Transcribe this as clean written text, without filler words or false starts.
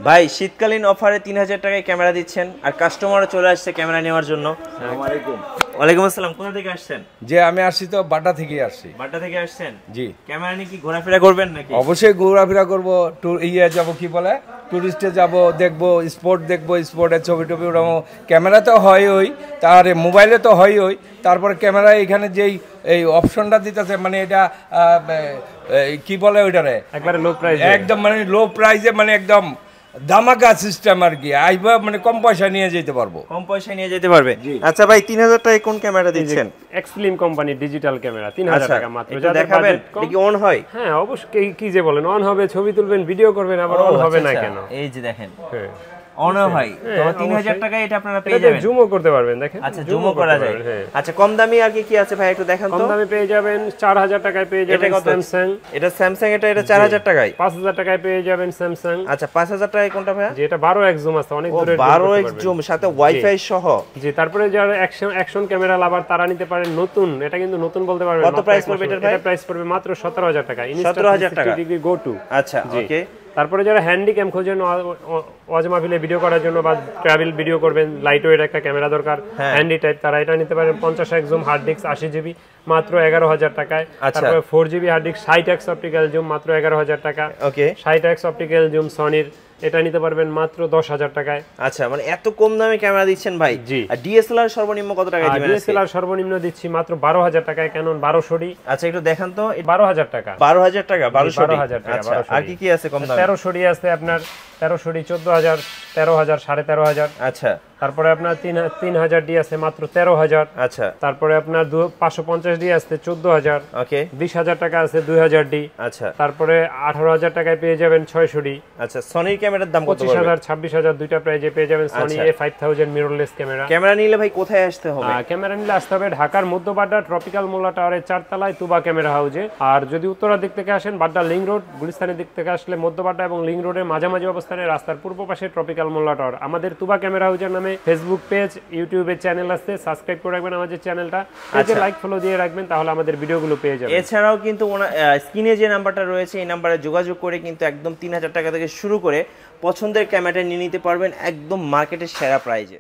ভাই শীতকালীন অফারে 3000 টাকায় ক্যামেরা দিচ্ছেন আর কাস্টমারও চলে আসছে ক্যামেরা নেওয়ার জন্য। আসসালামু আলাইকুম। ওয়ালাইকুম আসসালাম। কোথা থেকে আসছেন? যে আমি আসছি তো বাড্ডা থেকে আসছি। বাড্ডা থেকে আসছেন? জি। ক্যামেরা নিয়ে কি ঘোরাফেরা করবেন নাকি? অবশ্যই ঘোরাফেরা করব, যাব কি বলে টুরিস্টে যাব, দেখবো স্পট, দেখবো স্পটের ছবি টবি উঠাবো। ক্যামেরা তো হয় ওই, তার মোবাইলে তো হয় ওই, তারপরে ক্যামেরা এখানে যেই এই অপশনটা দিতেছে মানে এটা কি বলে ওইটারে একবারে লো প্রাইস, একদম মানে লো প্রাইসে, মানে একদম ধামাকা সিস্টেম আর কি। আইবা মানে কম পয়সা নিয়ে যেতে পারবো, কম পয়সা নিয়ে যেতে পারবে। আচ্ছা ভাই 3000 টাকায় কোন ক্যামেরা দিচ্ছেন? এক্সফিল্ম কোম্পানি ডিজিটাল ক্যামেরা 3000 টাকা মাত্র। এটা দেখাবেন কি অন হয়? হ্যাঁ অবশ্যই। কি যে বলেন, অন হবে, ছবি তুলবেন, ভিডিও করবেন, আবার অন হবে না কেন? এই যে দেখেন, হ্যাঁ অন হয়। তো 3000 টাকায় এটা আপনারা পেয়ে যাবেন। জুমও করতে পারবেন, দেখেন। আচ্ছা জুমও করা যায়। আচ্ছা কম দামি আর কি কি আছে ভাই একটু দেখান তো। কম দামে পেয়ে যাবেন 4000 টাকায় পেয়ে যাবেন স্যামসাং। এটা স্যামসাং, এটা 4000 টাকায়। 5000 টাকায় পেয়ে যাবেন স্যামসাং। আচ্ছা 5000 টাকায় কোনটা ভাই? যে এটা 12x জুম আছে, অনেক দূরে 12x জুম সাথে ওয়াইফাই সহ। জি। তারপরে যারা অ্যাকশন ক্যামেরা লাভার তারা নিতে পারেন নতুন, এটা কিন্তু নতুন বলতে পারবেন। কত প্রাইস পড়বে এটার ভাই? এটা প্রাইস পড়বে মাত্র 17000 টাকা। 17000 টাকা ডিগ্রি গো টু। আচ্ছা ওকে। তারপরে যারা হ্যান্ডি ক্যাম খোঁজেন, ওয়াজ মাহফিলে ভিডিও করার জন্য বা ট্রাভেল ভিডিও করবেন, লাইট ওয়েট একটা ক্যামেরা দরকার, হ্যান্ডি টাইপ, তারা এটা নিতে পারেন। 50x zoom hard disk 80 GB মাত্র 11000 টাকায়। তারপরে 4 GB hard disk 60x optical zoom মাত্র 11000 টাকা। ওকে। 60x অপটিক্যাল জুম সনির, এটা নিতে পারবেন মাত্র 10000 টাকায়। আচ্ছা মানে এত কম দামে ক্যামেরা দিচ্ছেন ভাই? জি। আর ডিএসএলআর সর্বনিম্ন কত টাকায় দিবেন? ডিএসএলআর সর্বনিম্ন দিচ্ছি মাত্র 12000 টাকায়, ক্যানন 1200D। আচ্ছা একটু দেখান তো। 12000 টাকা। 12000 টাকা, 1200 টাকা। আচ্ছা আর কি কি আছে কম দামে? 1300D আছে আপনার, 1300D 14000, 13000, 13500। আচ্ছা। তারপরে আপনার 3000D আছে মাত্র 13000। আচ্ছা। তারপরে আপনার 550D আছে 14000। ওকে। 20000 টাকা আছে 2000D। আচ্ছা। তারপরে 18000 টাকায় পেয়ে যাবেন 600D। আচ্ছা সনির ক্যামেরার দাম কত? 25000, 26000 দুইটা প্রাইজে পেয়ে যাবেন Sony A5000 mirrorless camera. Camera নিলে ভাই কোথায় আসতে হবে? ক্যামেরা নিলে আসতে হবে ঢাকার মধ্যবাড্ডা ট্রপিক্যাল মোল্লা টাওয়ারের 4 তলায় তুবা ক্যামেরা হাউজে। আর যদি উত্তরার দিক থেকে আসেন, বাড্ডা লিং রোড, গুলিস্তানের দিক থেকে আসলে মধ্যবাড্ডা এবং লিং রোডের মাঝামাঝি অবস্থানে রাস্তার পূর্ব পাশে ট্রপিক্যাল মোল্লা টাওয়ার। আমাদের তুবা ক্যামেরা হাউজের নামে ফেসবুক পেজ, ইউটিউবে চ্যানেল আছে, সাবস্ক্রাইব করে রাখবেন আমাদের চ্যানেলটা, পেজে লাইক ফলো দিয়ে রাখবেন, তাহলে আমাদের ভিডিওগুলো পেয়ে যাবেন। এছাড়াও কিন্তু স্ক্রিনে যে নাম্বারটা রয়েছে এই নাম্বারে যোগাযোগ করে কিন্তু একদম 3000 টাকা থেকে শুরু করে পছন্দের ক্যামেরাটা নিয়ে নিতে পারবেন একদম মার্কেটের সেরা প্রাইজে।